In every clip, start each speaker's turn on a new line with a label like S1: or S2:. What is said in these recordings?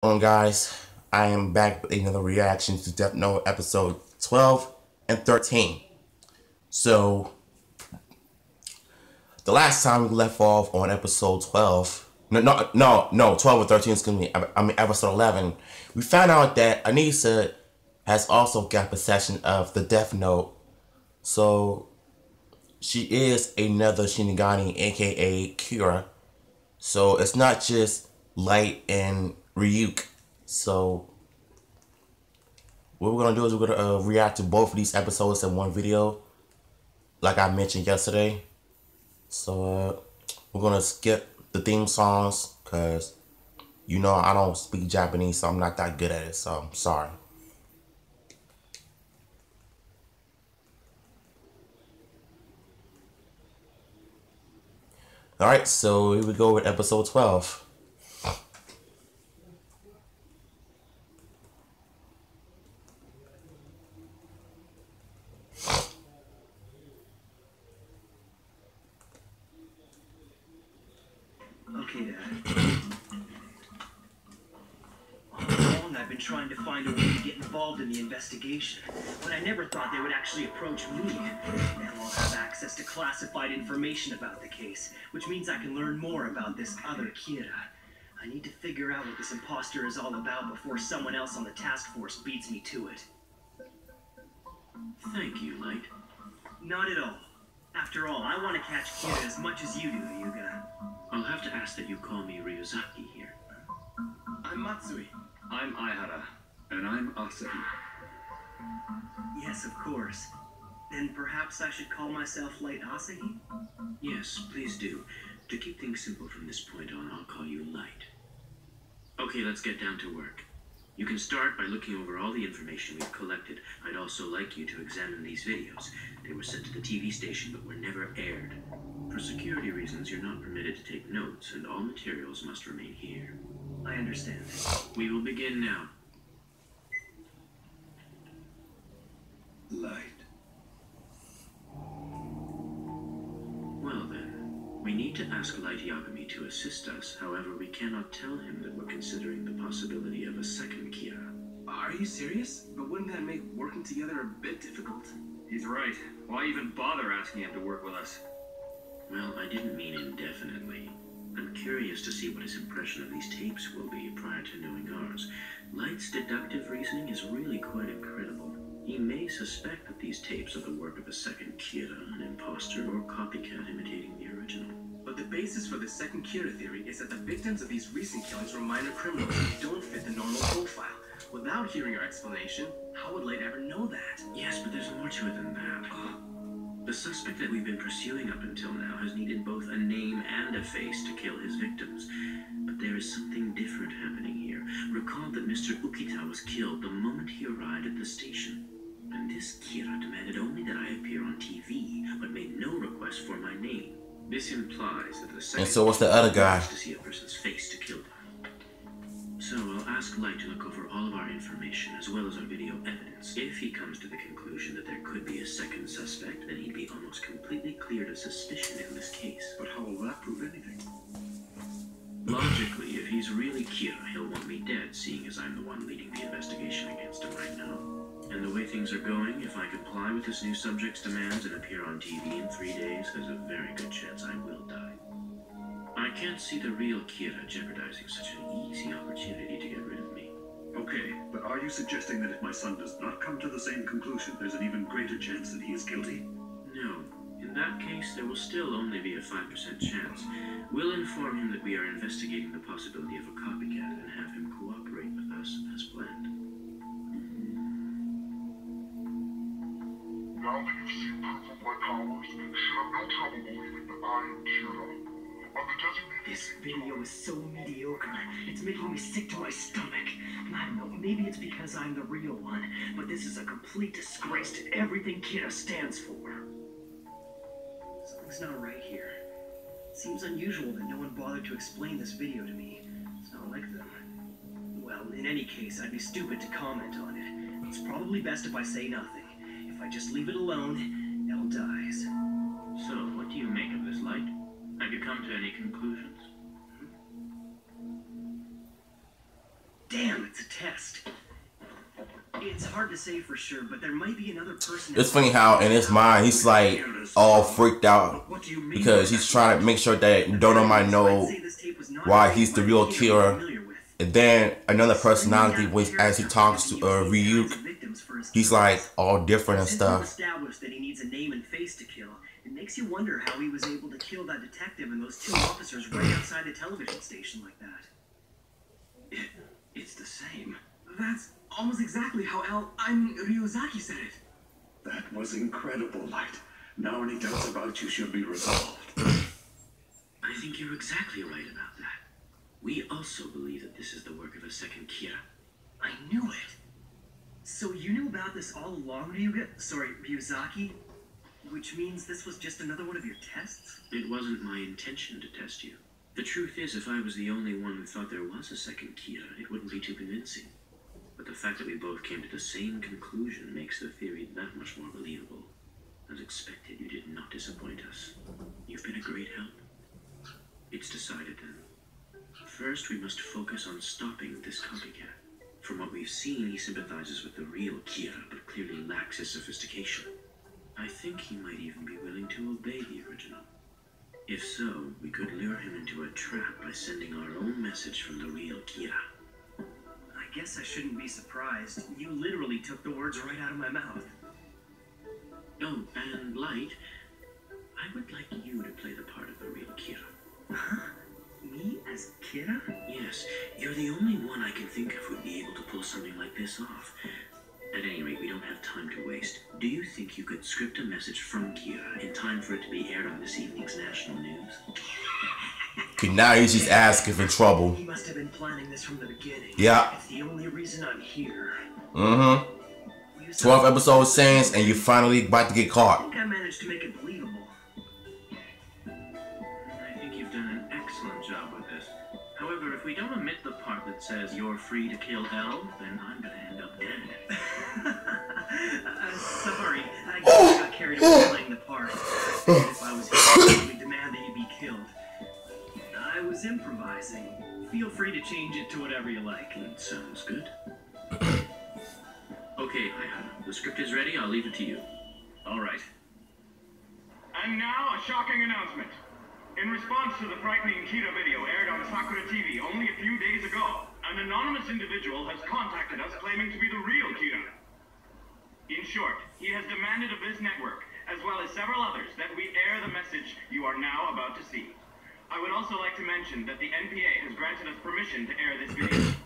S1: On guys, I am back with another reaction to Death Note episode 12 and 13. So the last time we left off on episode 12, no, 12 and 13, excuse me, I mean episode 11, we found out that Anissa has also got possession of the Death Note. So she is another Shinigami, aka Kira. So it's not just Light and Ryuk. So what we're gonna do is we're gonna react to both of these episodes in one video, like I mentioned yesterday. So we're gonna skip the theme songs because I don't speak Japanese, so I'm not that good at it. So I'm sorry. All right, so here we go with episode 12.
S2: Okay, Dad. All along, I've been trying to find a way to get involved in the investigation, but I never thought they would actually approach me. Now I'll have access to classified information about the case, which means I can learn more about this other Kira. I need to figure out what this imposter is all about before someone else on the task force beats me to it.
S3: Thank you, Light.
S2: Not at all. After all, I want to catch Kira as much as you do, Hyuga.
S3: I'll have to ask that you call me Ryuzaki here.
S2: I'm Matsui.
S4: I'm Aihara. And I'm Asahi.
S2: Yes, of course. Then perhaps I should call myself Light Asahi?
S3: Yes, please do. To keep things simple from this point on, I'll call you Light. Okay, let's get down to work. You can start by looking over all the information we've collected. I'd also like you to examine these videos. They were sent to the TV station but were never aired. For security reasons, you're not permitted to take notes, and all materials must remain here.
S2: I understand.
S3: We will begin now.
S4: Light.
S3: Well then, we need to ask Light Yagami to assist us. However, we cannot tell him that we're considering the possibility of a second Kira.
S5: Are you serious? But wouldn't that make working together a bit difficult?
S4: He's right. Why even bother asking him to work with us?
S3: Well, I didn't mean indefinitely. I'm curious to see what his impression of these tapes will be prior to knowing ours. Light's deductive reasoning is really quite incredible. He may suspect that these tapes are the work of a second Kira, an imposter or copycat imitating the original.
S5: But the basis for the second Kira theory is that the victims of these recent killings were minor criminals who don't fit the normal profile. Without hearing our explanation, how would Light ever know that?
S3: Yes, but there's more to it than that. The suspect that we've been pursuing up until now has needed both a name and a face to kill his victims. But there is something different happening here. Recall that Mr. Ukita was killed the moment he arrived at the station. And this Kira demanded only that I appear on TV, but made no request for my name. This implies that the second...
S1: And so what's the other guy?
S3: ...to see a person's face to kill them. So I'll ask Light to look over all of our information, as well as our video evidence. If he comes to the conclusion that there could be a second suspect, then he'd be almost completely cleared of suspicion in this case.
S4: But how will that prove anything?
S3: Logically, if he's really Kira, he'll want me dead, seeing as I'm the one leading the investigation against him right now. And the way things are going, if I comply with this new subject's demands and appear on TV in 3 days, there's a very good chance I will die. I can't see the real Kira jeopardizing such an easy opportunity to get rid of me.
S4: Okay, but are you suggesting that if my son does not come to the same conclusion, there's an even greater chance that he is guilty?
S3: No. In that case, there will still only be a 5% chance. We'll inform him that we are investigating the possibility of a copycat and have him cooperate with us as planned.
S6: Now that you've seen proof of my powers, you should have no trouble believing that I am Kira. On the designated...
S2: This video is so mediocre. It's making me sick to my stomach. I don't know, maybe it's because I'm the real one, but this is a complete disgrace to everything Kira stands for. Something's not right here. It seems unusual that no one bothered to explain this video to me. It's not like them. Well, in any case, I'd be stupid to comment on it. It's probably best if I say nothing. If I just leave it alone, Elle dies.
S3: So, what do you make of this, Light? Have you come to any conclusions?
S2: Damn, it's a test. It's hard to say for sure, but there might be another person.
S1: It's funny how in his mind he's like all freaked out because he's trying to make sure that Dono might know why he's the real killer. And then another personality, as he talks to Ryuk, he's like all different and stuff.
S2: Established that he needs a name and face to kill. It makes you wonder how he was able to kill that detective and those two officers right outside the television station like that.
S5: It's the same. That's almost exactly how Ryuzaki said it.
S4: That was incredible, Light. Now any doubts about you should be resolved.
S3: I think you're exactly right about that. We also believe that this is the work of a second Kira.
S2: I knew it. So you knew about this all along, Ryuzaki? Which means this was just another one of your tests?
S3: It wasn't my intention to test you. The truth is, if I was the only one who thought there was a second Kira, it wouldn't be too convincing. But the fact that we both came to the same conclusion makes the theory that much more believable. As expected, you did not disappoint us. You've been a great help. It's decided then. First, we must focus on stopping this copycat. From what we've seen, he sympathizes with the real Kira, but clearly lacks his sophistication. I think he might even be willing to obey the original. If so, we could lure him into a trap by sending our own message from the real Kira.
S2: I guess I shouldn't be surprised. You literally took the words right out of my mouth.
S3: Oh, and Light, I would like you to play the part of the real Kira.
S2: Huh? Me as Kira?
S3: Yes, you're the only one I can think of who'd be able to pull something like this off. At any rate, we don't have time to waste. Do you think you could script a message from Kira in time for it to be aired on this evening's national news?
S1: Okay, now he's just asking for trouble.
S2: He must have been planning this from the beginning.
S1: Yeah.
S2: It's the only reason I'm here.
S1: 12 episodes since, and you're finally about to get caught.
S2: I think I managed to make it believable.
S3: I think you've done an excellent job with this. However, if we don't omit the part that says you're free to kill L, then I'm gonna end up dead.
S2: Sorry, I guess I got carried away playing the part. If I was here, I would demand that you be killed. I was improvising. Feel free to change it to whatever you like.
S3: That sounds good. Okay, Hayata, the script is ready. I'll leave it to you.
S2: All right.
S7: And now, a shocking announcement. In response to the frightening Kira video aired on Sakura TV only a few days ago, an anonymous individual has contacted us claiming to be the real Kira. In short, he has demanded of this network, as well as several others, that we air the message you are now about to see. I would also like to mention that the NPA has granted us permission to air this video.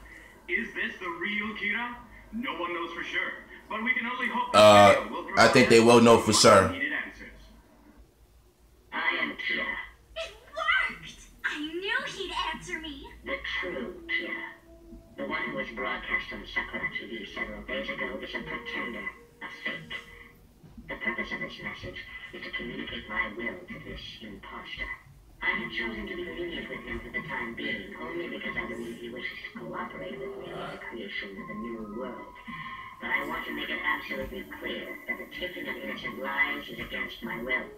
S7: Is this the real Kira? No one knows for sure, but we can only hope that video will
S1: I think they will know for sure.
S7: needed answers.
S8: I am Kira,
S9: It worked! I knew he'd answer me.
S8: the true Kira. The one who was broadcast on Sakura TV several days ago is a pretender, a fake. The purpose of this message is to communicate my will to this imposter. I have chosen to be lenient with him for the time being only because I believe he wishes to cooperate with me in the creation of a new world. But I want to make it absolutely clear that the taking of innocent lives is against my will.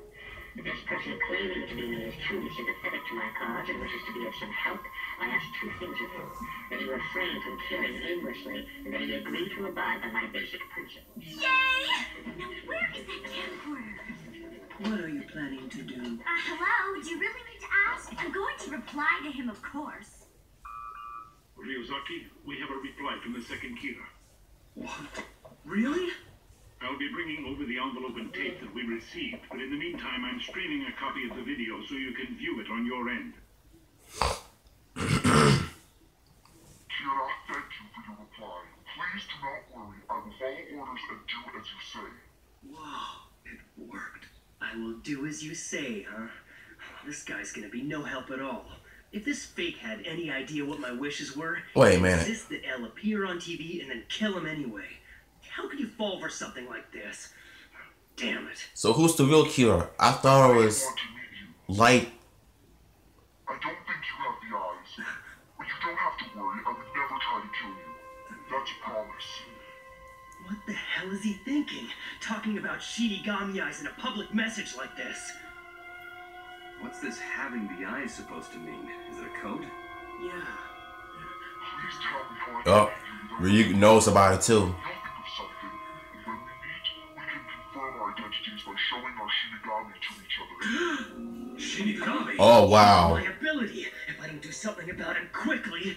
S8: If this person claiming to be me is truly sympathetic to my cause and wishes to be of some help, I ask two things of him: that he refrain from killing aimlessly, and that he agree to abide by my basic principles.
S9: Yay! Now where is that camcorder?
S2: What are you planning to do?
S9: Hello? Do you really need to ask? I'm going to reply to him, of course.
S4: Ryuzaki, we have a reply from the second Kira.
S2: What? Really?
S4: I'll be bringing over the envelope and tape that we received, but in the meantime, I'm streaming a copy of the video so you can view it on your end.
S6: Kira, thank you for your reply. Please do not worry. I will follow orders and do as you say.
S2: Whoa, it worked. I will do as you say, huh? This guy's gonna be no help at all. If this fake had any idea what my wishes were,
S1: Wait a minute.
S2: insist that Elle appear on TV and then kill him anyway. How could you fall for something like this? Damn it.
S1: So who's the real Kira? I thought it was
S6: I want to meet you.
S1: Light.
S6: I don't think you have the eyes. But you don't have to worry. I would never try to kill you. That's a promise.
S2: What the hell is he thinking? Talking about Shinigami eyes in a public message like this.
S5: What's this having the eyes supposed to mean? Is it a code?
S2: Yeah.
S6: Please tell me how I
S1: Oh,
S6: can be
S1: Ryuk knows about it too.
S6: You'll think of something, and when we meet, we can confirm our identities by showing our Shinigami to each other.
S5: Shinigami?
S1: Oh wow.
S2: My ability, if I don't do something about it quickly.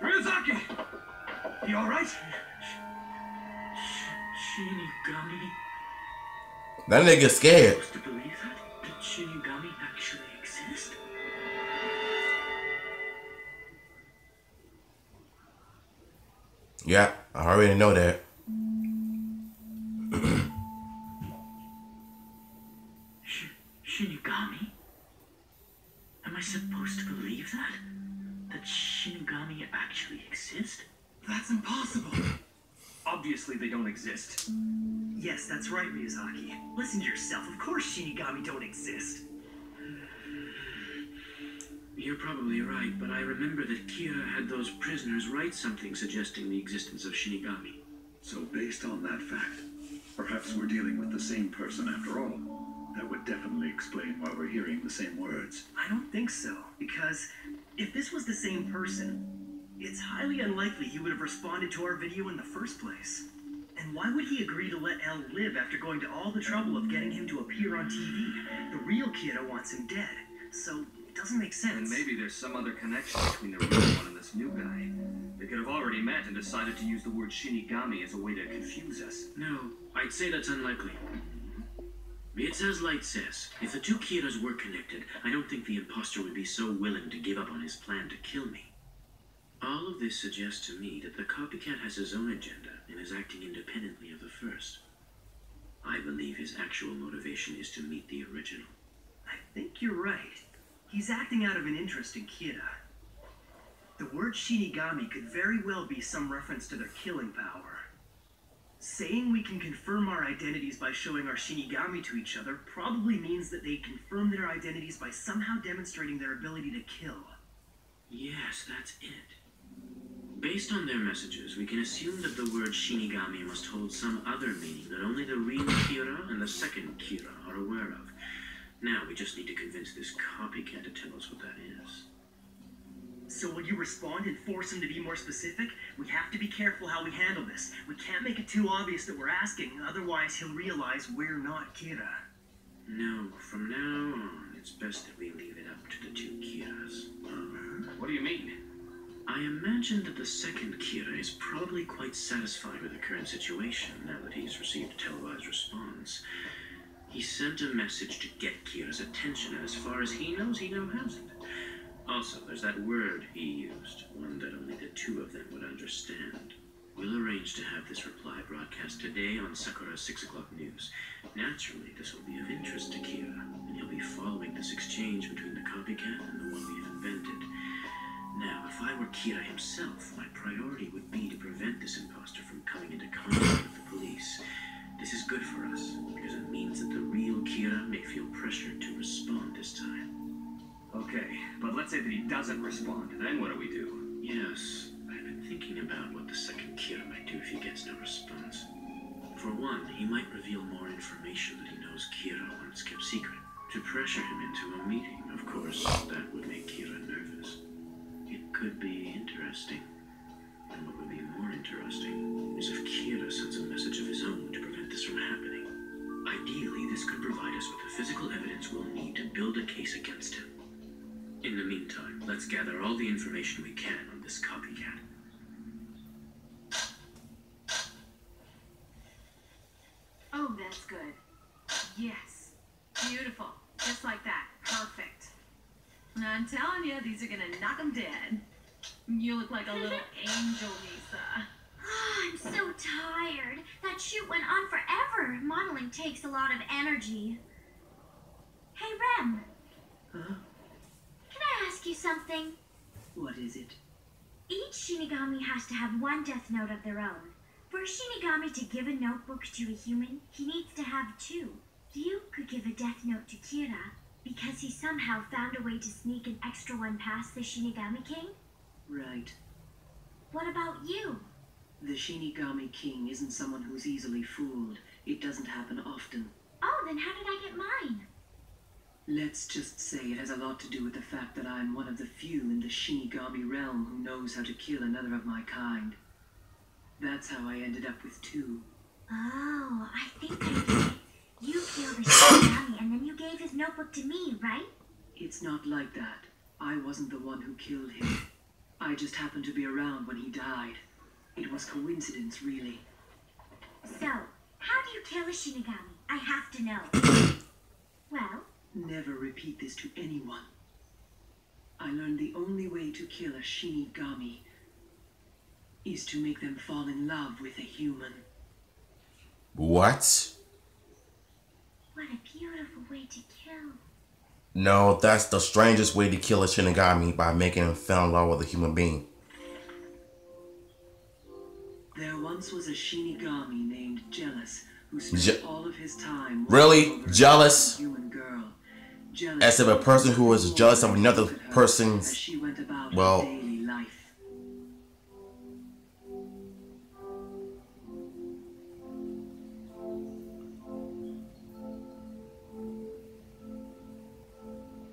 S5: Ryuzaki! You alright? Shinigami?
S1: That nigga scared.
S5: Supposed to believe that? Did Shinigami actually exist?
S1: Yeah, I already know that.
S5: Shinigami? Am I supposed to believe that? That Shinigami actually exist?
S2: That's impossible.
S5: Obviously they don't exist.
S2: Yes, that's right, Miyazaki. Listen to yourself. Of course Shinigami don't exist.
S3: You're probably right, but I remember that Kira had those prisoners write something suggesting the existence of Shinigami.
S4: So based on that fact, perhaps we're dealing with the same person after all. That would definitely explain why we're hearing the same words.
S2: I don't think so, because if this was the same person, it's highly unlikely he would have responded to our video in the first place. And why would he agree to let L live after going to all the trouble of getting him to appear on TV? The real Kira wants him dead, so it doesn't make sense.
S5: And maybe there's some other connection between the real one and this new guy. They could have already met and decided to use the word Shinigami as a way to confuse us.
S3: No, I'd say that's unlikely. It's as Light says, if the two Kiras were connected, I don't think the imposter would be so willing to give up on his plan to kill me. All of this suggests to me that the copycat has his own agenda and is acting independently of the first. I believe his actual motivation is to meet the original.
S2: I think you're right. He's acting out of an interest in Kira. The word Shinigami could very well be some reference to their killing power. Saying we can confirm our identities by showing our Shinigami to each other probably means that they confirm their identities by somehow demonstrating their ability to kill.
S3: Yes, that's it. Based on their messages, we can assume that the word Shinigami must hold some other meaning that only the real Kira and the second Kira are aware of. Now we just need to convince this copycat to tell us what that is.
S2: So will you respond and force him to be more specific? We have to be careful how we handle this. We can't make it too obvious that we're asking, otherwise he'll realize we're not Kira.
S3: No, from now on, it's best that we leave it up to the two Kiras.
S5: What do you mean?
S3: I imagine that the second Kira is probably quite satisfied with the current situation now that he's received a televised response. He sent a message to get Kira's attention, and as far as he knows, he now hasn't. Also, there's that word he used, one that only the two of them would understand. We'll arrange to have this reply broadcast today on Sakura's 6 o'clock news. Naturally, this will be of interest to Kira, and he'll be following this exchange between the copycat and the one we have invented. Now, if I were Kira himself, my priority would be to prevent this imposter from coming into contact with the police. This is good for us, because it means that the real Kira may feel pressured to respond this time.
S5: Okay, but let's say that he doesn't respond. Then what do we do?
S3: Yes, I've been thinking about what the second Kira might do if he gets no response. For one, he might reveal more information that he knows Kira once kept secret. To pressure him into a meeting, of course, that would make Kira nervous. It could be interesting. And what would be more interesting is if Kira sends a message of his own to prevent this from happening. Ideally, this could provide us with the physical evidence we'll need to build a case against him. In the meantime, let's gather all the information we can on this copycat.
S9: Oh, that's good. Yes. Beautiful. Just like that. Perfect. I'm telling you, these are gonna knock them dead. You look like a little angel, Lisa.
S10: I'm so tired. That shoot went on forever. Modeling takes a lot of energy. Hey, Rem.
S2: Huh?
S10: Can I ask you something?
S2: What is it?
S10: Each Shinigami has to have one death note of their own. For a Shinigami to give a notebook to a human, he needs to have two. You could give a death note to Kira because he somehow found a way to sneak an extra one past the Shinigami King?
S2: Right.
S10: What about you?
S2: The Shinigami King isn't someone who's easily fooled. It doesn't happen often.
S10: Oh, then how did I get mine?
S2: Let's just say it has a lot to do with the fact that I'm one of the few in the Shinigami realm who knows how to kill another of my kind. That's how I ended up with 2.
S10: Oh, I think I get it. You killed the Shinigami and then you gave his notebook to me, right?
S2: It's not like that. I wasn't the one who killed him. I just happened to be around when he died. It was coincidence, really.
S10: So, how do you kill a Shinigami? I have to know. Well?
S2: Never repeat this to anyone. I learned the only way to kill a Shinigami is to make them fall in love with a human.
S1: What?
S10: What a beautiful way to kill.
S1: No, that's the strangest way to kill a Shinigami, by making him fall in love with a human being.
S2: There once was a Shinigami named Jealous who spent all of his time
S1: really jealous.
S2: Human girl.
S1: As if a person who is jealous of another person's, well,
S2: daily life.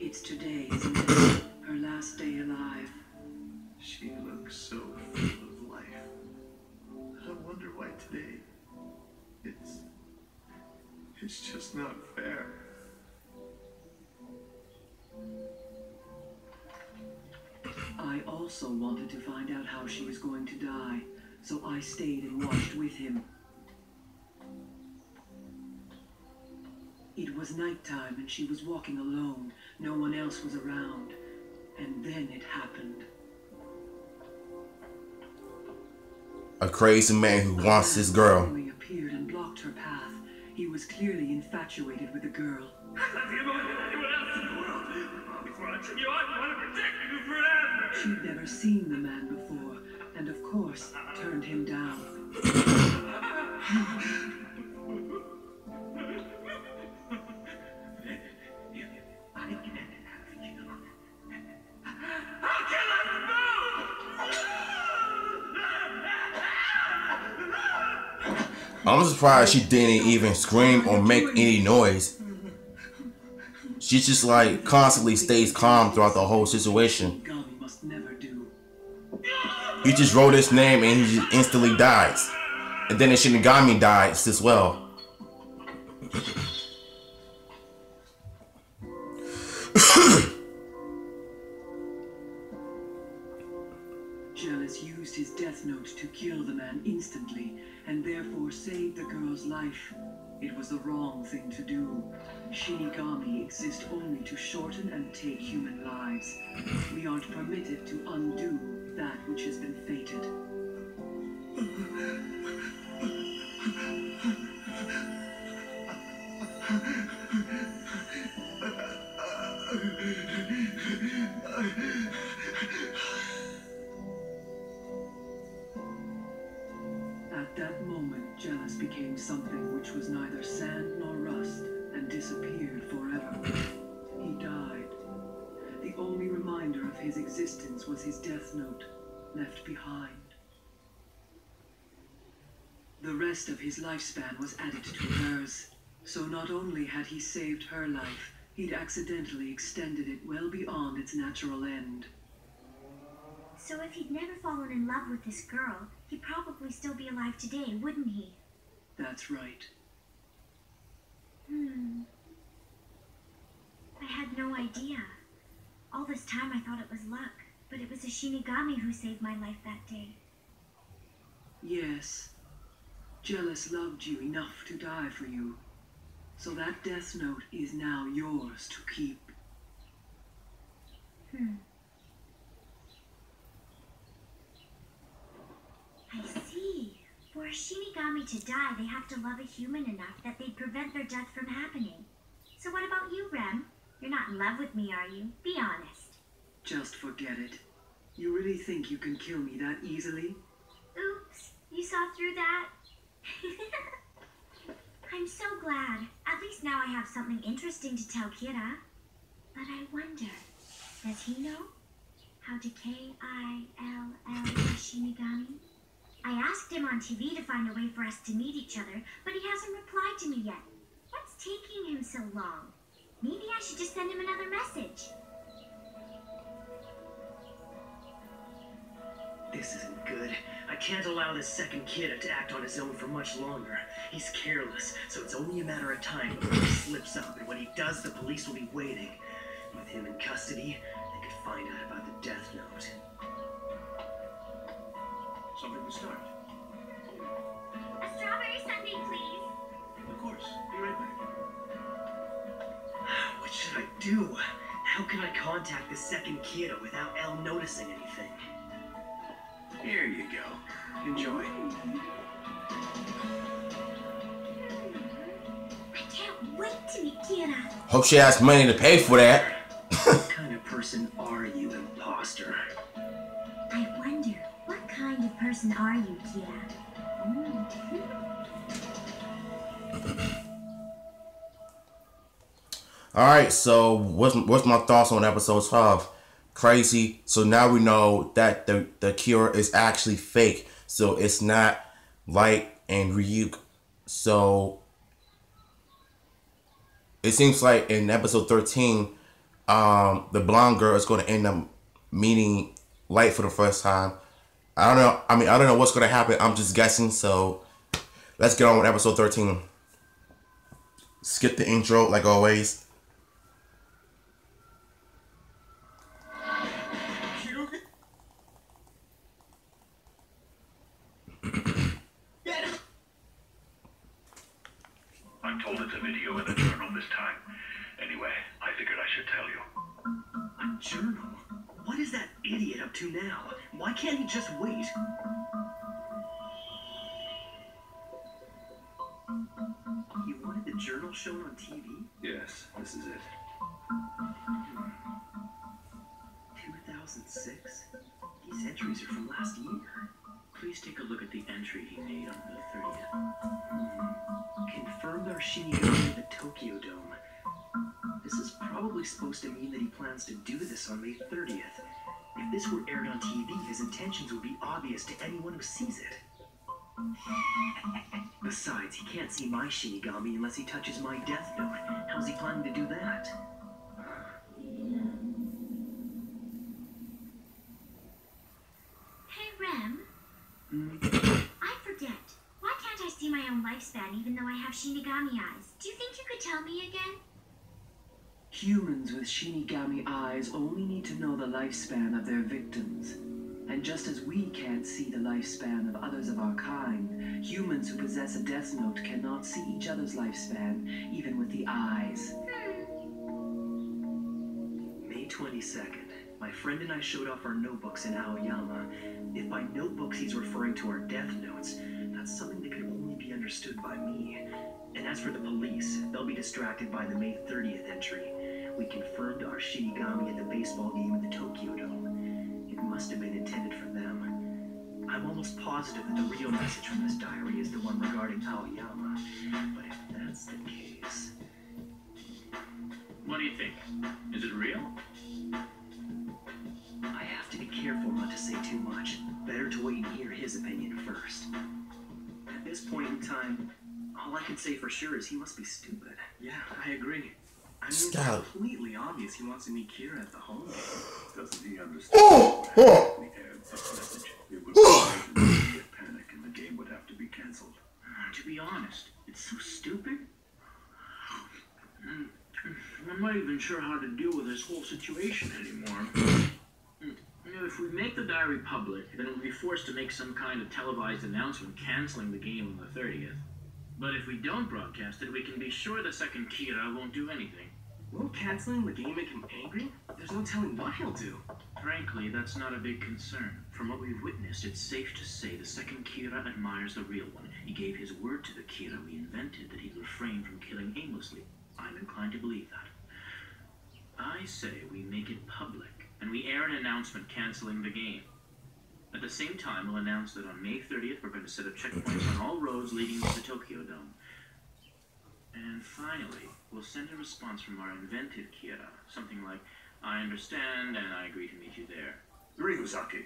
S2: It's today, isn't it? Her last day alive.
S5: She looks so full of life. I wonder why today it's just not fair.
S2: I also wanted to find out how she was going to die, so I stayed and watched with him. It was nighttime and she was walking alone. No one else was around. And then it happened.
S1: A crazy man who wants his girl.
S2: He appeared and blocked her path. He was clearly infatuated with the girl.
S7: I love you more than anyone else in the world. I'm always watching you. I want to protect you forever.
S2: She'd never seen the man before, and of course, turned him down.
S1: I'm surprised she didn't even scream or make any noise. She just like constantly stays calm throughout the whole situation. He just wrote his name and he just instantly dies. And then the Shinigami dies as well.
S2: Jealous used his death note to kill the man instantly, and therefore saved the girl's life. It was the wrong thing to do. Shinigami exist only to shorten and take human lives. We aren't permitted to undo that which has been fated. At that moment, Jealous became something which was neither sand nor rust, and disappeared forever. He died. The only reminder of his existence was his death note, left behind. The rest of his lifespan was added to hers, so not only had he saved her life, he'd accidentally extended it well beyond its natural end.
S10: So if he'd never fallen in love with this girl, he'd probably still be alive today, wouldn't he?
S2: That's right.
S10: I had no idea. All this time I thought it was luck, but it was a Shinigami who saved my life that day.
S2: Yes. Jealous loved you enough to die for you. So that death note is now yours to keep.
S10: I see. For a Shinigami to die, they have to love a human enough that they'd prevent their death from happening. So what about you, Rem? You're not in love with me, are you? Be honest.
S2: Just forget it. You really think you can kill me that easily?
S10: Oops, you saw through that? I'm so glad. At least now I have something interesting to tell Kira. But I wonder, does he know how to K-I-L-L a Shinigami? I asked him on TV to find a way for us to meet each other, but he hasn't replied to me yet. What's taking him so long? Maybe I should just send him another message.
S2: This isn't good. I can't allow this second kid to act on his own for much longer. He's careless, so it's only a matter of time before he slips up, and when he does, the police will be waiting. With him in custody, they could find out about the death note.
S3: Something to start.
S10: A strawberry sundae, please.
S3: Of course. Be right back.
S2: What should I do? How can I contact the second kid without Elle noticing anything?
S3: Here you go. Enjoy.
S10: I can't wait to meet Kira.
S1: Hope she has money to pay for that.
S2: What kind of person are you, imposter?
S10: I wonder, what kind of person are you, Kira?
S1: Alright, so what's my thoughts on episode 12? Crazy. So now we know that the cure is actually fake. So it's not Light and Ryuk. So it seems like in episode 13, the blonde girl is going to end up meeting Light for the first time. I don't know. I don't know what's going to happen. I'm just guessing. So let's get on with episode 13. Skip the intro like always.
S4: I'm told it's a video in a journal this time. Anyway, I figured I should tell you.
S2: A journal? What is that idiot up to now? Why can't he just wait? You wanted the journal shown on TV?
S3: Yes, this is it.
S2: 2006? These entries are from last year.
S3: Please take a look at the entry he made on the 30th.
S2: Confirmed our Shinigami at the Tokyo Dome. This is probably supposed to mean that he plans to do this on May 30th. If this were aired on TV, his intentions would be obvious to anyone who sees it. Besides, he can't see my Shinigami unless he touches my Death Note. How's he planning to do that?
S10: Hey, Rem. I forget. Why can't I see my own lifespan even though I have Shinigami eyes? Do you think you could tell me again?
S2: Humans with Shinigami eyes only need to know the lifespan of their victims. And just as we can't see the lifespan of others of our kind, humans who possess a Death Note cannot see each other's lifespan, even with the eyes. May 22nd. My friend and I showed off our notebooks in Aoyama. If by notebooks he's referring to our Death Notes, that's something that can only be understood by me. And as for the police, they'll be distracted by the May 30th entry. We confirmed our Shinigami at the baseball game at the Tokyo Dome. It must have been intended for them. I'm almost positive that the real message from this diary is the one regarding Aoyama. But if that's the case...
S3: What do you think? Is it real?
S2: I have to be careful not to say too much. Better to wait and hear his opinion first. At this point in time, all I can say for sure is he must be stupid.
S5: Yeah, I agree. I mean,
S1: Stop.
S5: it's completely obvious he wants to meet Kira at the home.
S3: Doesn't he understand what happened if we aired such a message? It would get panic and the game would have to be cancelled.
S7: To be honest, it's so stupid. I'm not even sure how to deal with this whole situation anymore. If we make the diary public, then we'll be forced to make some kind of televised announcement canceling the game on the 30th. But if we don't broadcast it, we can be sure the second Kira won't do anything.
S5: Won't canceling the game make him angry? There's no telling what he'll do.
S7: Frankly, that's not a big concern. From what we've witnessed, it's safe to say the second Kira admires the real one. He gave his word to the Kira we invented that he'd refrain from killing aimlessly. I'm inclined to believe that. I say we make it public, and we air an announcement canceling the game. At the same time, we'll announce that on May 30th, we're going to set up checkpoints on all roads leading to the Tokyo Dome. And finally, we'll send a response from our invented Kira. Something like, I understand, and I agree to meet you there.
S3: Ryuzaki,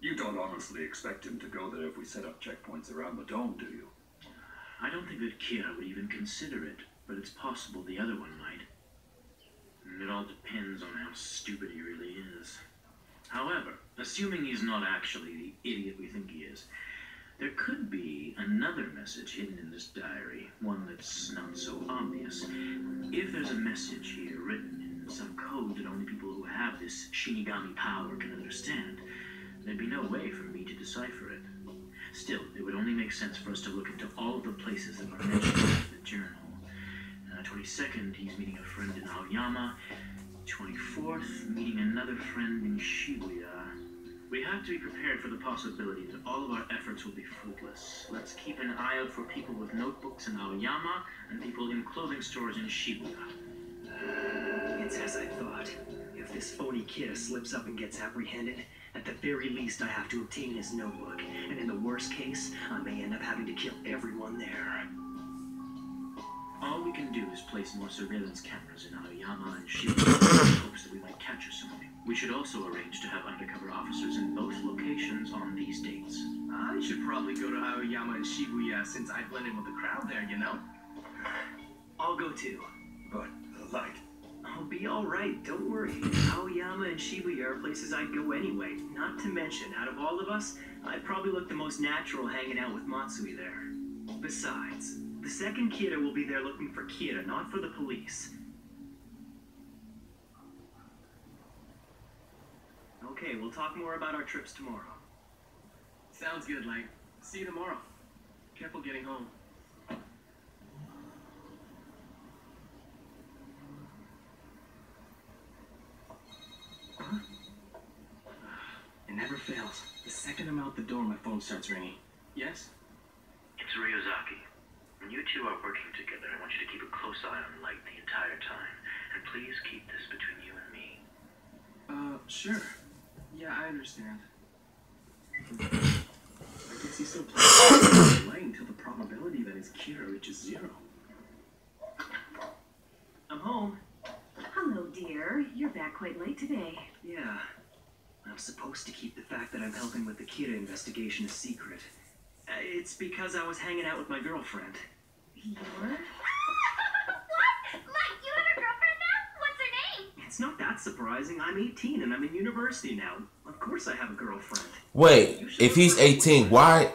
S3: you don't honestly expect him to go there if we set up checkpoints around the dome, do you?
S7: I don't think that Kira would even consider it.
S3: but it's possible the other one might. And it all depends on how stupid he really is. However, assuming he's not actually the idiot we think he is, there could be another message hidden in this diary, one that's not so obvious. If there's a message here written in some code that only people who have this Shinigami power can understand, there'd be no way for me to decipher it. Still, it would only make sense for us to look into all of the places that were mentioned in the journal. 22nd, he's meeting a friend in Aoyama. 24th, meeting another friend in Shibuya. We have to be prepared for the possibility that all of our efforts will be fruitless. Let's keep an eye out for people with notebooks in Aoyama and people in clothing stores in Shibuya.
S2: It's as I thought. If this phony kid slips up and gets apprehended, at the very least I have to obtain his notebook, and in the worst case, I may end up having to kill everyone there.
S3: All we can do is place more surveillance cameras in Aoyama and Shibuya in hopes that we might capture somebody. We should also arrange to have undercover officers in both locations on these dates.
S5: I should probably go to Aoyama and Shibuya since I blend in with the crowd there, you know?
S2: I'll go too.
S5: But, like...
S2: I'll be alright, don't worry. Aoyama and Shibuya are places I'd go anyway. Not to mention, out of all of us, I'd probably look the most natural hanging out with Matsui there. Besides, the second Kira will be there looking for Kira, not for the police. Okay, we'll talk more about our trips tomorrow.
S5: Sounds good, Light. See you tomorrow. Careful getting home. Huh? It never fails. The second I'm out the door, my phone starts ringing. Yes?
S3: It's Ryozaki. When you two are working together, I want you to keep a close eye on Light the entire time. And please keep this between you and me.
S5: Sure. Yeah, I understand. I guess he's still playing Light until the probability that his Kira reaches 0.
S2: I'm home.
S9: Hello, dear. You're back quite late today.
S2: Yeah. I'm supposed to keep the fact that I'm helping with the Kira investigation a secret. It's because I was hanging out with my girlfriend.
S9: You're?
S10: What? Like, you have a girlfriend now? What's her name?
S2: It's not that surprising. I'm 18 and I'm in university now. Of course I have a girlfriend.
S1: Wait, if he's 18, why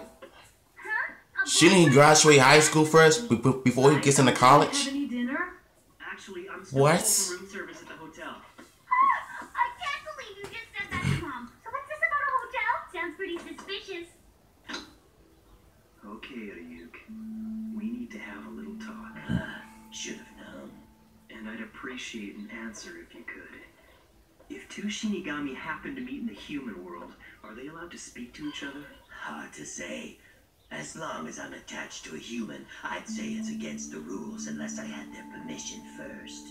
S10: Huh?
S1: shouldn't he graduate high school first before he gets into college?
S9: Have any dinner?
S2: Actually, I'm still
S1: What?
S2: for room service at the hotel.
S10: I can't believe you just said that to Mom. So what's this about a hotel? Sounds pretty suspicious.
S2: Okay, Ryuk. We need to have a little talk.
S11: Should have known.
S2: And I'd appreciate an answer if you could. If two Shinigami happen to meet in the human world, are they allowed to speak to each other?
S11: Hard to say. As long as I'm attached to a human, I'd say it's against the rules unless I had their permission first.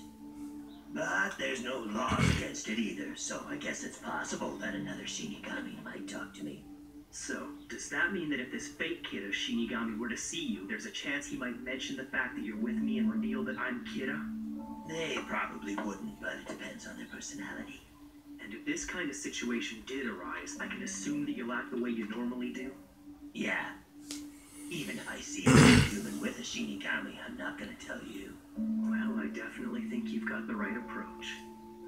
S11: But there's no laws against it either, so I guess it's possible that another Shinigami might talk to me.
S2: So, does that mean that if this fake Kira Shinigami were to see you, there's a chance he might mention the fact that you're with me and reveal that I'm Kira?
S11: They probably wouldn't, but it depends on their personality.
S2: And if this kind of situation did arise, I can assume that you'll act the way you normally do?
S11: Yeah. Even if I see a human with a Shinigami, I'm not gonna tell you.
S2: Well, I definitely think you've got the right approach.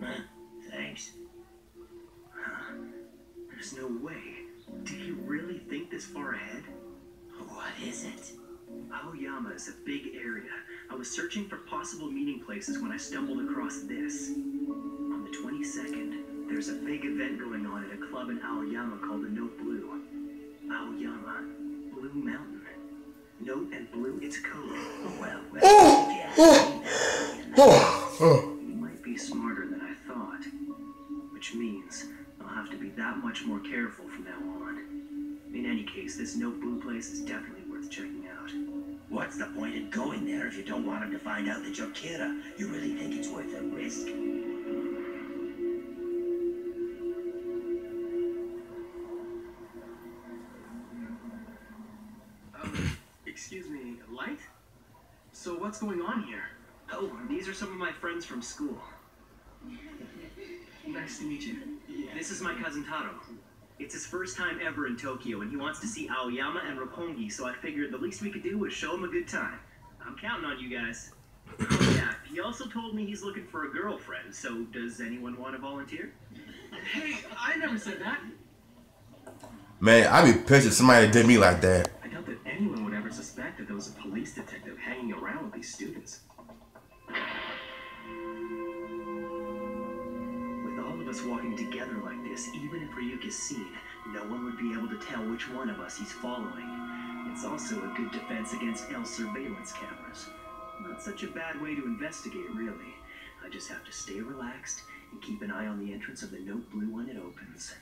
S11: Huh? Thanks.
S2: There's no way. Do you really think this far ahead?
S11: What is it?
S2: Aoyama is a big area. I was searching for possible meeting places when I stumbled across this. On the 22nd, there's a big event going on at a club in Aoyama called the Note Blue. Aoyama. Blue Mountain. Note and blue, it's code.
S11: Well,
S2: You might be smarter than I thought. Which means I'll have to be that much more careful from now on. In any case, this Note Blue place is definitely worth checking out.
S11: What's the point in going there if you don't want him to find out that you're Kira? You really think it's worth the risk?
S5: Excuse me, Light? So what's going on here?
S2: Oh, these are some of my friends from school.
S5: Nice to meet you.
S2: This is my cousin Taro. It's his first time ever in Tokyo, and he wants to see Aoyama and Roppongi, so I figured the least we could do was show him a good time. I'm counting on you guys.
S5: Oh, yeah, he also told me he's looking for a girlfriend, so does anyone want to volunteer?
S2: Hey, I never said that.
S1: Man, I'd be pissed if somebody did me like that.
S5: I doubt that anyone would ever suspect that there was a police detective hanging around with these students. With all of us walking together like this, even if Ryuk is seen, no one would be able to tell which one of us he's following. It's also a good defense against L surveillance cameras. Not such a bad way to investigate, really. I just have to stay relaxed and keep an eye on the entrance of the note blue when it opens.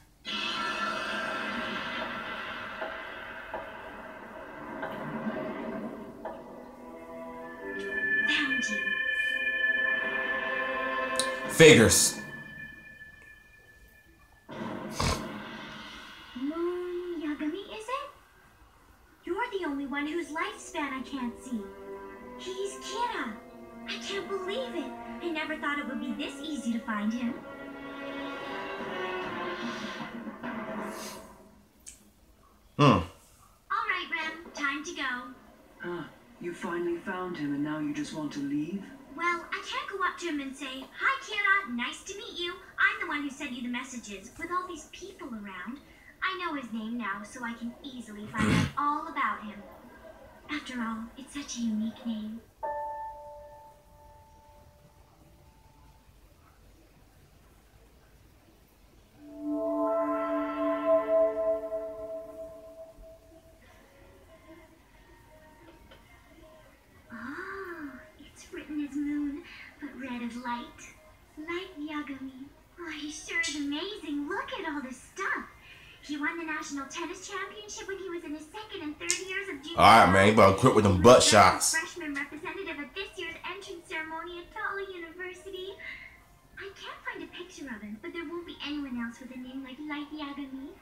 S10: Found you.
S1: Figures.
S10: Moon Yagami, is it? You're the only one whose lifespan I can't see. He's Kira. I can't believe it. I never thought it would be this easy to find him. All right, Rem. Time to go.
S2: You finally found him and now you just want to leave?
S10: Well, I can't go up to him and say, "Hi, Kira. Nice to meet you. I'm the one who sent you the messages." With all these people around, I know his name now, so I can easily find out all about him. After all, it's such a unique name. Oh, it's written as moon, but read as light. Light Yagami. Oh, he sure is amazing. Look at all this stuff. He won the national tennis championship when he was in his second and third years of junior.
S1: Alright, man, you better quit with them butt shots.
S10: Freshman representative at this year's entrance ceremony at Tala University. I can't find a picture of him, but there won't be anyone else with a name like Light Yagami.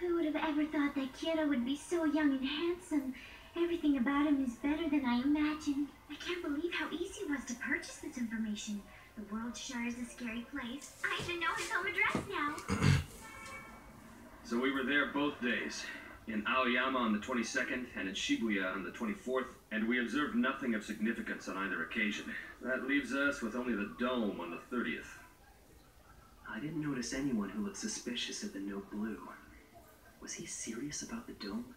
S10: Who would have ever thought that Kira would be so young and handsome? Everything about him is better than I imagined. I can't believe how easy it was to purchase this information. The world sure is a scary place. I even know his home address now.
S3: So we were there both days, in Aoyama on the 22nd and in Shibuya on the 24th, and we observed nothing of significance on either occasion. That leaves us with only the dome on the 30th.
S5: I didn't notice anyone who looked suspicious of the note blue. Was he serious about the dome?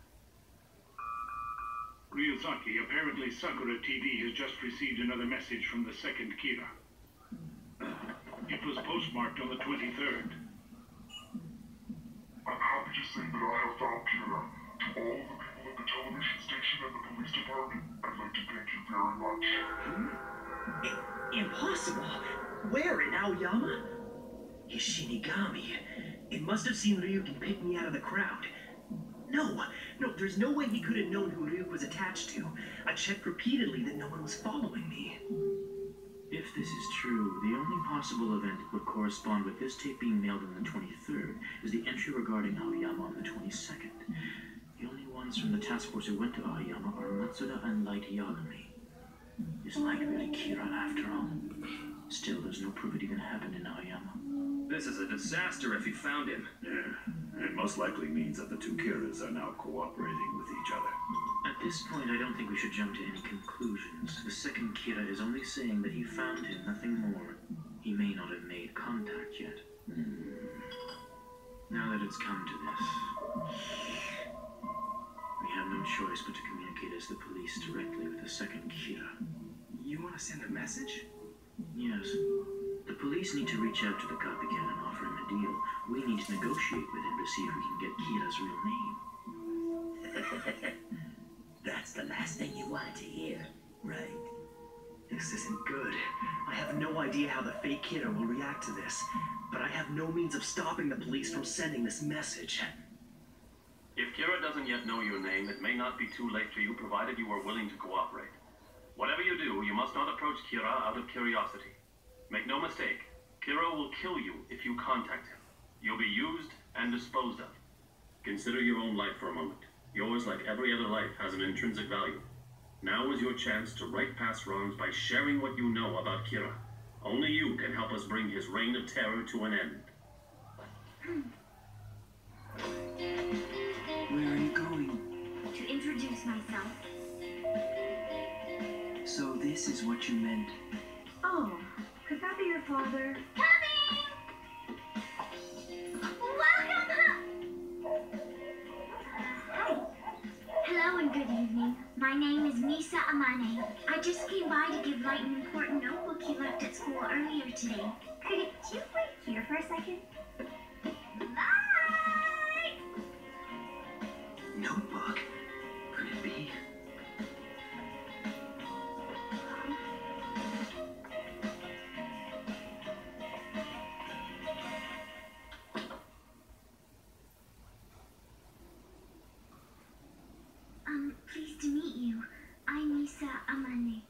S4: Ryuzaki, apparently Sakura TV has just received another message from the second Kira. It was postmarked on the 23rd.
S6: I'm happy to say that I have found Kira. To all the people at the television station and the police department, I'd like to thank you very much.
S5: Impossible! Where, in Aoyama? His Shinigami. It must have seen Ryuk and picked me out of the crowd. No, there's no way he could have known who Ryuk was attached to. I checked repeatedly that no one was following me.
S3: If this is true, the only possible event that would correspond with this tape being mailed on the 23rd is the entry regarding Aoyama on the 22nd. The only ones from the task force who went to Aoyama are Matsuda and Light Yagami. Is Light really Kira after all? Still, there's no proof it even happened in Aoyama. This is a disaster if he found him.
S12: Yeah, it most likely means that the two Kiras are now cooperating with each other.
S3: At this point, I don't think we should jump to any conclusions. The second Kira is only saying that he found him, nothing more. He may not have made contact yet. Now that it's come to this, we have no choice but to communicate as the police directly with the second Kira.
S5: You want to send a message?
S3: Yes. The police need to reach out to the copycat and offer him a deal. We need to negotiate with him to see if we can get Kira's real name.
S11: That's the last thing you wanted to hear, right?
S5: This isn't good. I have no idea how the fake Kira will react to this, but I have no means of stopping the police from sending this message.
S3: If Kira doesn't yet know your name, it may not be too late for you, provided you are willing to cooperate. Whatever you do, you must not approach Kira out of curiosity. Make no mistake, Kira will kill you if you contact him. You'll be used and disposed of. Consider your own life for a moment. Yours, like every other life, has an intrinsic value. Now is your chance to right past wrongs by sharing what you know about Kira. Only you can help us bring his reign of terror to an end.
S2: Where are you going?
S10: To introduce myself.
S5: So this is what you meant.
S10: Oh, could that be your father? Coming! Welcome! Hi. Hello and good evening. My name is Misa Amane. I just came by to give Light an important notebook he left at school earlier today. Could you wait here for a second? Light!
S5: Notebook? Could it be?
S10: Pleased to meet you. I'm Misa Amane.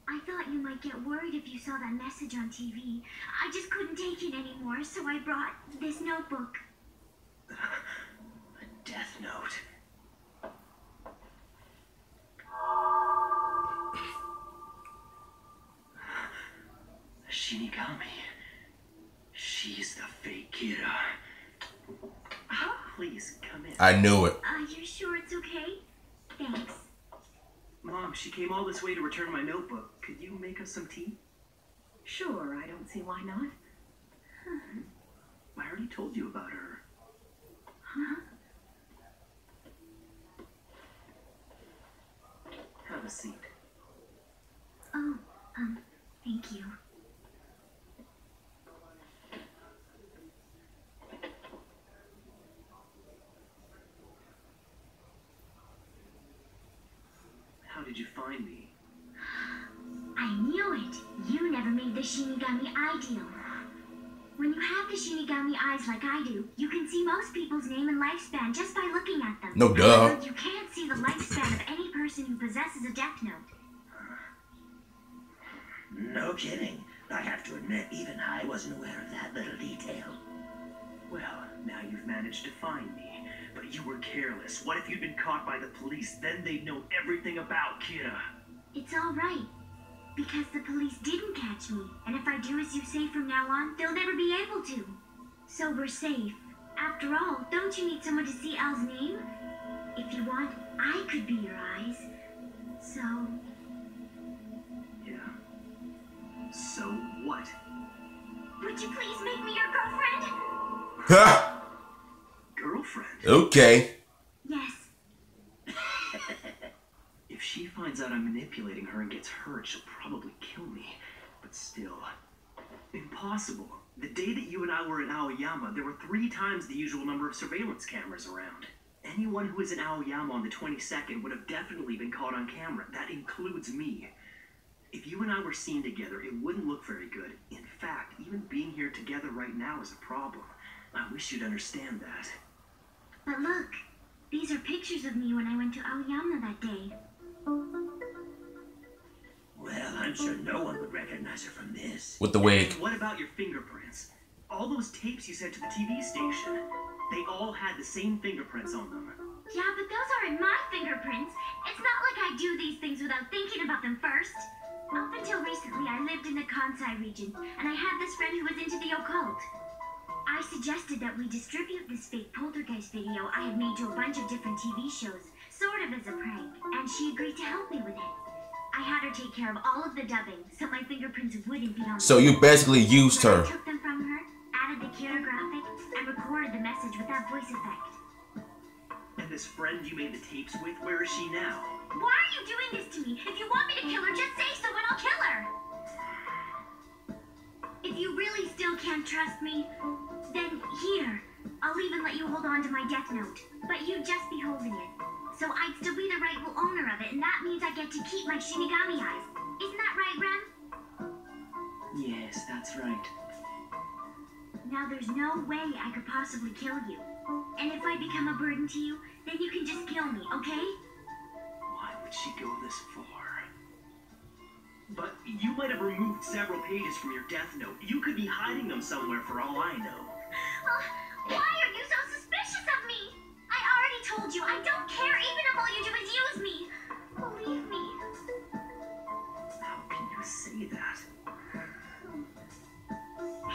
S10: I thought you might get worried if you saw that message on TV. I just couldn't take it anymore, so I brought this notebook.
S5: A death note. Shinigami. She's the fake Kira. Please, come in.
S1: I knew it.
S10: You sure it's okay? Thanks.
S5: Mom, she came all this way to return my notebook. Could you make us some tea?
S9: Sure, I don't see why not.
S5: I already told you about her.
S9: Huh?
S5: Have a seat.
S10: Oh, thank you.
S5: How did you find me?
S10: I knew it. You never made the Shinigami ideal. When you have the Shinigami eyes like I do, you can see most people's name and lifespan just by looking at them.
S1: No duh.
S10: However, you can't see the lifespan of any person who possesses a death note.
S11: No kidding. I have to admit, even I wasn't aware of that little detail.
S5: Well, now you've managed to find me. But you were careless. What if you'd been caught by the police? Then they'd know everything about Kira.
S10: It's all right. Because the police didn't catch me. And if I do as you say from now on, they'll never be able to. So we're safe. After all, don't you need someone to see Al's name? If you want, I could be your eyes. So...
S5: Yeah. So what?
S10: Would you please make me your girlfriend?
S1: Ha!
S5: Girlfriend?
S1: Okay.
S10: Yes.
S5: If she finds out I'm manipulating her and gets hurt, she'll probably kill me. But still, impossible. The day that you and I were in Aoyama, there were 3 times the usual number of surveillance cameras around. Anyone who was in Aoyama on the 22nd would have definitely been caught on camera. That includes me. If you and I were seen together, it wouldn't look very good. In fact, even being here together right now is a problem. I wish you'd understand that.
S10: But look, these are pictures of me when I went to Aoyama that day.
S11: Well, I'm sure no one would recognize her from this.
S1: With the wig.
S5: And what about your fingerprints? All those tapes you sent to the TV station, they all had the same fingerprints on them.
S10: Yeah, but those aren't my fingerprints. It's not like I do these things without thinking about them first. Up until recently, I lived in the Kansai region, and I had this friend who was into the occult. I suggested that we distribute this fake poltergeist video I had made to a bunch of different TV shows, sort of as a prank, and she agreed to help me with it. I had her take care of all of the dubbing, so my fingerprints wouldn't be on
S1: So you basically used her.
S10: I took them from her, added the Kira graphic, and recorded the message with that voice effect.
S5: And this friend you made the tapes with, where is she now?
S10: Why are you doing this to me? If you want me to kill her, just say so and I'll kill her! If you really still can't trust me, then here, I'll even let you hold on to my death note. But you'd just be holding it. So I'd still be the rightful owner of it, and that means I get to keep my Shinigami eyes. Isn't that right, Ren?
S5: Yes, that's right.
S10: Now there's no way I could possibly kill you. And if I become a burden to you, then you can just kill me, okay?
S5: Why would she go this far? But you might have removed several pages from your death note. You could be hiding them somewhere for all I know.
S10: Why are you so suspicious of me? I already told you, I don't care even if all you do is use me. Believe me.
S5: How can you say that?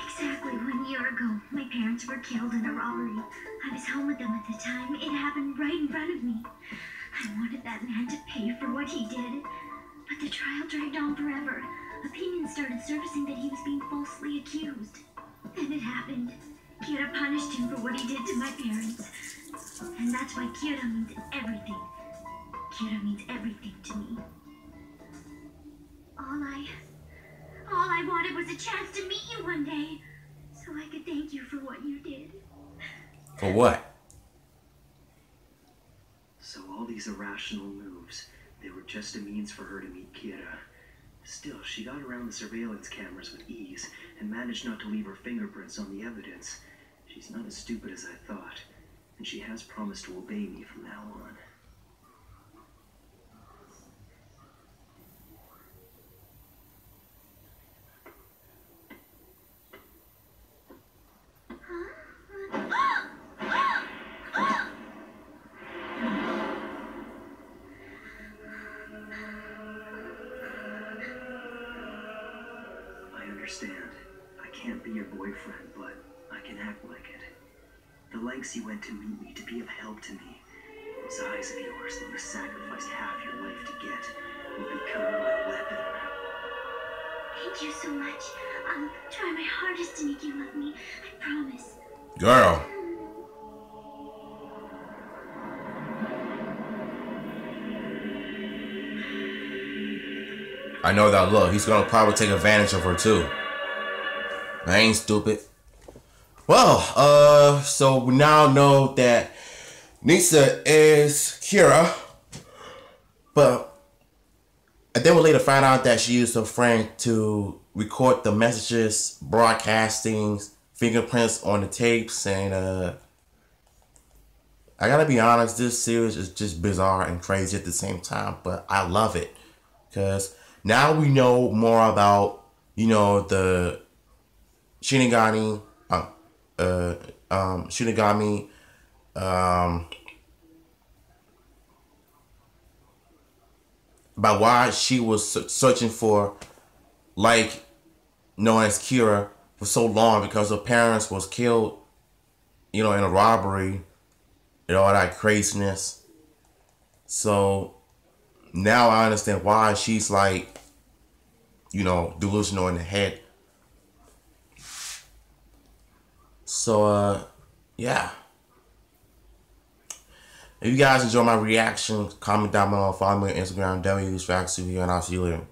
S10: Exactly 1 year ago, my parents were killed in a robbery. I was home with them at the time. It happened right in front of me. I wanted that man to pay for what he did. But But the trial dragged on forever. Opinions started surfacing that he was being falsely accused. Then it happened. Kira punished him for what he did to my parents. And that's why Kira means everything. Kira means everything to me. All I wanted was a chance to meet you one day, so I could thank you for what you did.
S1: For what?
S5: So all these irrational moves, they were just a means for her to meet Kira. Still, she got around the surveillance cameras with ease and managed not to leave her fingerprints on the evidence. She's not as stupid as I thought, and she has promised to obey me from now on. I understand. I can't be your boyfriend, but I can act like it. The lengths you went to meet me, to be of help to me, those eyes of yours that you sacrificed half your life to get, will become my weapon.
S10: Thank you so much. I'll try my hardest to make you love me. I promise.
S1: Girl. I know that look. He's gonna probably take advantage of her too. I ain't stupid. Well, so we now know that Nisa is Kira, and then we later find out that she used her friend to record the messages, broadcasting, fingerprints on the tapes, and I gotta be honest, this series is just bizarre and crazy at the same time, but I love it because now we know more about, you know, the Shinigami, about why she was searching for, like, known as Kira for so long, because her parents was killed, you know, in a robbery and all that craziness. So now I understand why she's like, you know, delusional in the head. So, yeah. If you guys enjoy my reaction, comment down below, follow me on Instagram, WSRaxU, and I'll see you later.